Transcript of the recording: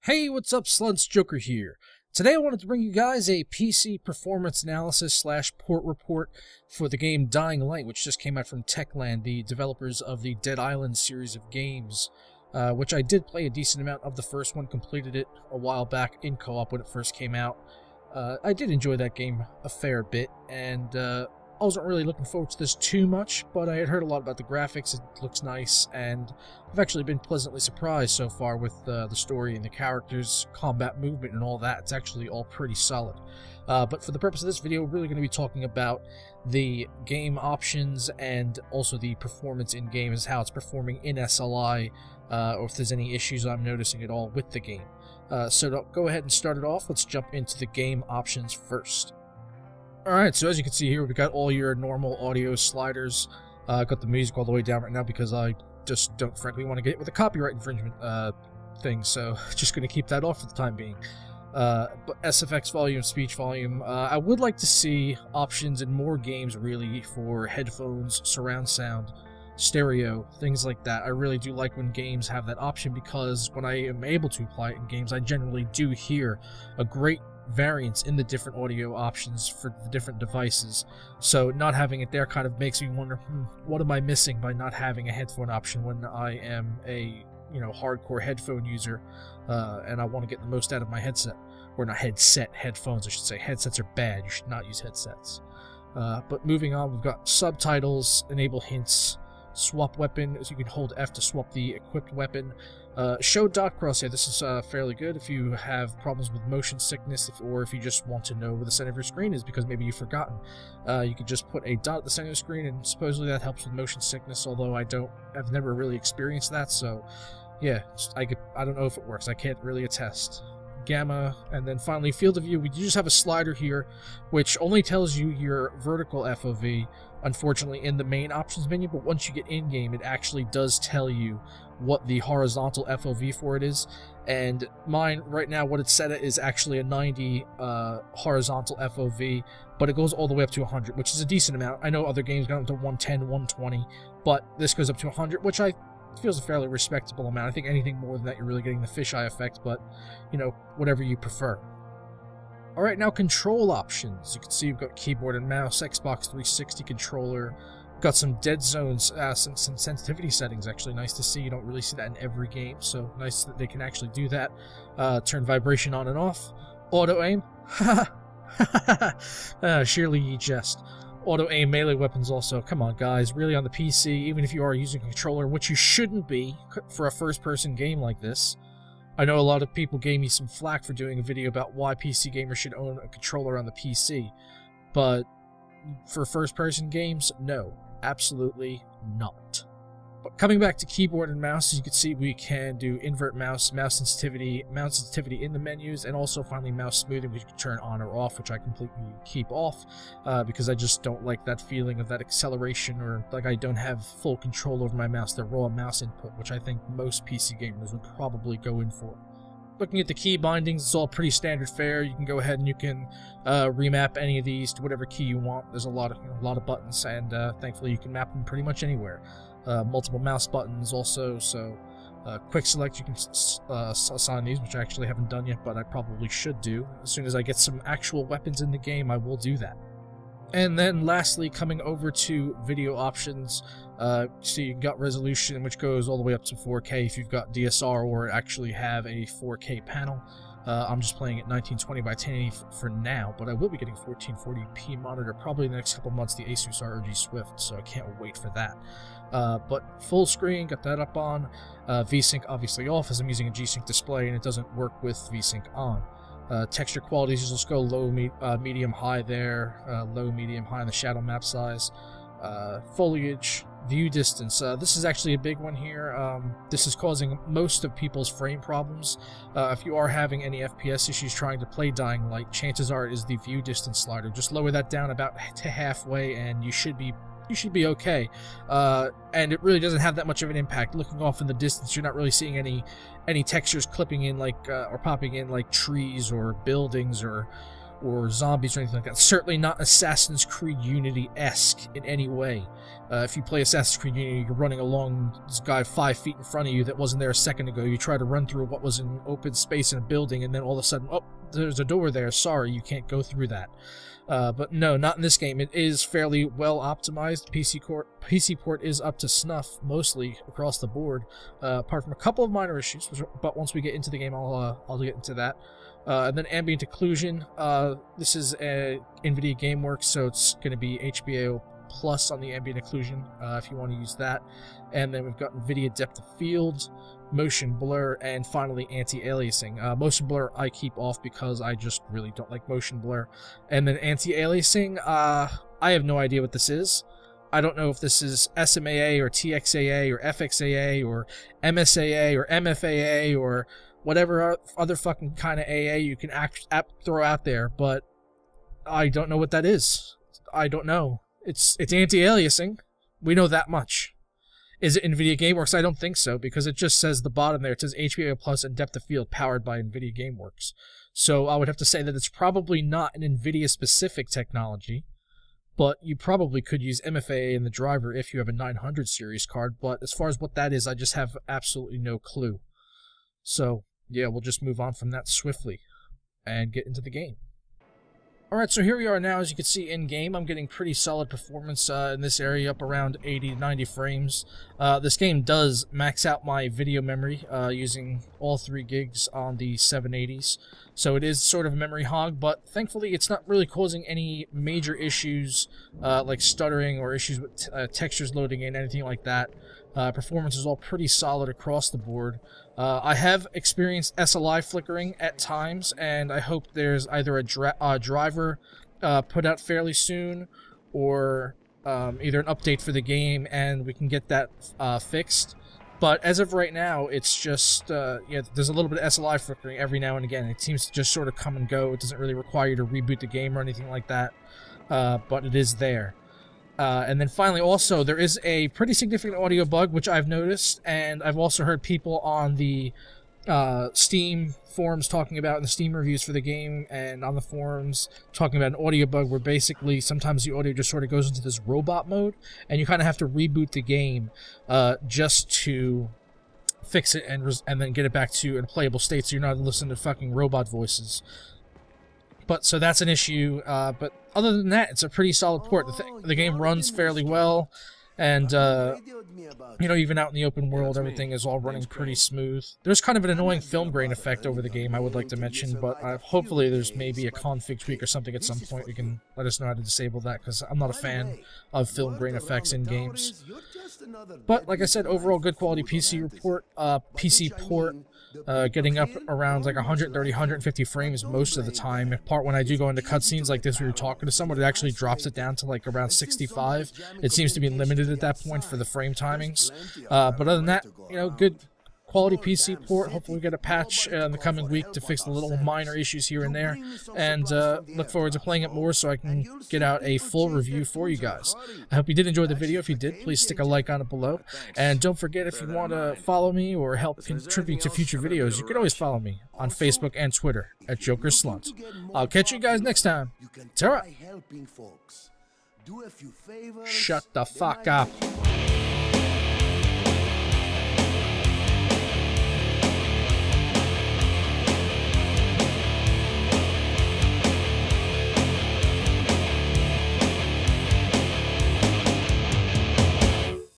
Hey, what's up, Sluds? Joker here. Today I wanted to bring you guys a PC performance analysis / port report for the game Dying Light, which just came out from Techland, the developers of the Dead Island series of games, which I did play a decent amount of the first one, completed it a while back in co-op when it first came out. I did enjoy that game a fair bit, and I wasn't really looking forward to this too much, but I had heard a lot about the graphics. It looks nice, and I've actually been pleasantly surprised so far with the story and the characters, combat movement, and all that. It's actually all pretty solid. But for the purpose of this video, we're really going to be talking about the game options and also the performance in-game, as how it's performing in SLI, or if there's any issues I'm noticing at all with the game. So to go ahead and start it off, let's jump into the game options first. Alright, so as you can see here, we've got all your normal audio sliders. I've got the music all the way down right now because I just don't frankly want to get hit with a copyright infringement thing, so just going to keep that off for the time being. But SFX volume, speech volume, I would like to see options in more games really for headphones, surround sound, stereo, things like that. I really do like when games have that option because when I am able to apply it in games, I generally do hear a great variance in the different audio options for the different devices. So not having it there kind of makes me wonder, what am I missing by not having a headphone option when I am a, hardcore headphone user, and I want to get the most out of my headset. Or not headset, headphones I should say. Headsets are bad, you should not use headsets. But moving on, we've got subtitles, enable hints, swap weapon, so you can hold F to swap the equipped weapon. Show dot crosshair, this is fairly good if you have problems with motion sickness, or if you just want to know where the center of your screen is because maybe you've forgotten. You could just put a dot at the center of the screen, and supposedly that helps with motion sickness, although I've never really experienced that, so yeah, I don't know if it works. I can't really attest. Gamma, and then finally field of view. We just have a slider here which only tells you your vertical FOV, unfortunately, in the main options menu, but once you get in game it actually does tell you what the horizontal FOV for it is, and mine right now, what it's set at is actually a 90 horizontal FOV, but it goes all the way up to 100, which is a decent amount. I know other games go up to 110, 120, but this goes up to 100, which I feels a fairly respectable amount. I think anything more than that, you're really getting the fisheye effect, but, whatever you prefer. Alright, now control options. You can see you've got keyboard and mouse, Xbox 360 controller, got some dead zones, some sensitivity settings, actually nice to see. You don't really see that in every game, so nice that they can actually do that. Turn vibration on and off. Auto aim. Surely ye jest. Auto aim melee weapons also. Come on, guys. Really on the PC, even if you are using a controller, which you shouldn't be for a first-person game like this. I know a lot of people gave me some flack for doing a video about why PC gamers should own a controller on the PC, but for first-person games, no. Absolutely not. But coming back to keyboard and mouse, as you can see, we can do invert mouse sensitivity in the menus, and also finally mouse smoothing, which you can turn on or off, which I completely keep off, because I just don't like that feeling of that acceleration, or like I don't have full control over my mouse, the raw mouse input, which I think most PC gamers would probably go in for. Looking at the key bindings, it's all pretty standard fare. You can go ahead and you can remap any of these to whatever key you want. There's a lot of buttons, and thankfully you can map them pretty much anywhere. Multiple mouse buttons also, so quick select, you can assign these, which I actually haven't done yet, but I probably should do. As soon as I get some actual weapons in the game, I will do that. And then lastly, coming over to video options, so you've got resolution, which goes all the way up to 4K if you've got DSR or actually have a 4K panel. I'm just playing at 1920 by 1080 for now, but I will be getting 1440p monitor probably in the next couple months, the Asus ROG Swift, so I can't wait for that. But full screen, got that up on. VSync obviously off, as I'm using a G-Sync display and it doesn't work with VSync on. Texture qualities, just go low, medium, high there. Low, medium, high on the shadow map size. Foliage, view distance. This is actually a big one here. This is causing most of people's frame problems. If you are having any FPS issues trying to play Dying Light, chances are it is the view distance slider. Just lower that down about to halfway and you should be okay. And it really doesn't have that much of an impact. Looking off in the distance, you're not really seeing any textures clipping in like or popping in like trees or buildings or zombies or anything like that. Certainly not Assassin's Creed Unity-esque in any way. If you play Assassin's Creed Unity, you're running along this guy 5 feet in front of you that wasn't there a second ago. You try to run through what was an open space in a building, and then all of a sudden, oh, there's a door there. Sorry, you can't go through that. But no, not in this game. It is fairly well optimized. PC port is up to snuff, mostly across the board, apart from a couple of minor issues. But once we get into the game, I'll get into that. And then ambient occlusion. This is a Nvidia GameWorks, so it's going to be HBO Plus on the ambient occlusion if you want to use that. And then we've got Nvidia depth of field, motion blur, and finally anti-aliasing. Motion blur I keep off because I just really don't like motion blur. And then anti-aliasing, I have no idea what this is. I don't know if this is SMAA or TXAA or FXAA or MSAA or MFAA or whatever other fucking kind of AA you can throw out there, but I don't know what that is. I don't know. It's anti-aliasing. We know that much. Is it NVIDIA GameWorks? I don't think so, because it just says the bottom there. It says HBO Plus and depth of field powered by NVIDIA GameWorks. So I would have to say that it's probably not an NVIDIA-specific technology, but you probably could use MFAA in the driver if you have a 900 series card, but as far as what that is, I just have absolutely no clue. So, yeah, we'll just move on from that swiftly and get into the game. Alright, so here we are now. As you can see in-game, I'm getting pretty solid performance in this area, up around 80 to 90 frames. This game does max out my video memory using all 3 gigs on the 780s. So it is sort of a memory hog, but thankfully it's not really causing any major issues like stuttering or issues with textures loading in, anything like that. Performance is all pretty solid across the board. I have experienced SLI flickering at times, and I hope there's either a driver put out fairly soon, or either an update for the game, and we can get that fixed. But as of right now, it's just, yeah, there's a little bit of SLI flickering every now and again. It seems to just sort of come and go. It doesn't really require you to reboot the game or anything like that, but it is there. And then finally, also, there is a pretty significant audio bug, which I've noticed, and I've also heard people on the Steam forums talking about, in the Steam reviews for the game, and on the forums talking about an audio bug where basically sometimes the audio just sort of goes into this robot mode, and you kind of have to reboot the game just to fix it and then get it back to a playable state, so you're not listening to fucking robot voices. But so that's an issue, but other than that, it's a pretty solid port. The game runs fairly well, and you know, even out in the open world, everything is all running pretty smooth. There's kind of an annoying film grain effect over the game, I would like to mention, but hopefully there's maybe a config tweak or something at some point. You can let us know how to disable that, because I'm not a fan of film grain effects in games. But like I said, overall good quality PC port. Getting up around like 130, 150 frames most of the time. Apart when I do go into cutscenes like this, we were talking to someone, it actually drops it down to like around 65. It seems to be limited at that point for the frame timings. But other than that, you know, good quality PC port. Hopefully we get a patch in the coming week to fix the little minor issues here and there. And look forward to playing it more so I can get out a full review for you guys. I hope you did enjoy the video. If you did, please stick a like on it below. And don't forget, if you want to follow me or help contribute to future videos, you can always follow me on Facebook and Twitter at JokerSlunt. I'll catch you guys next time. Ta-ra! Shut the fuck up.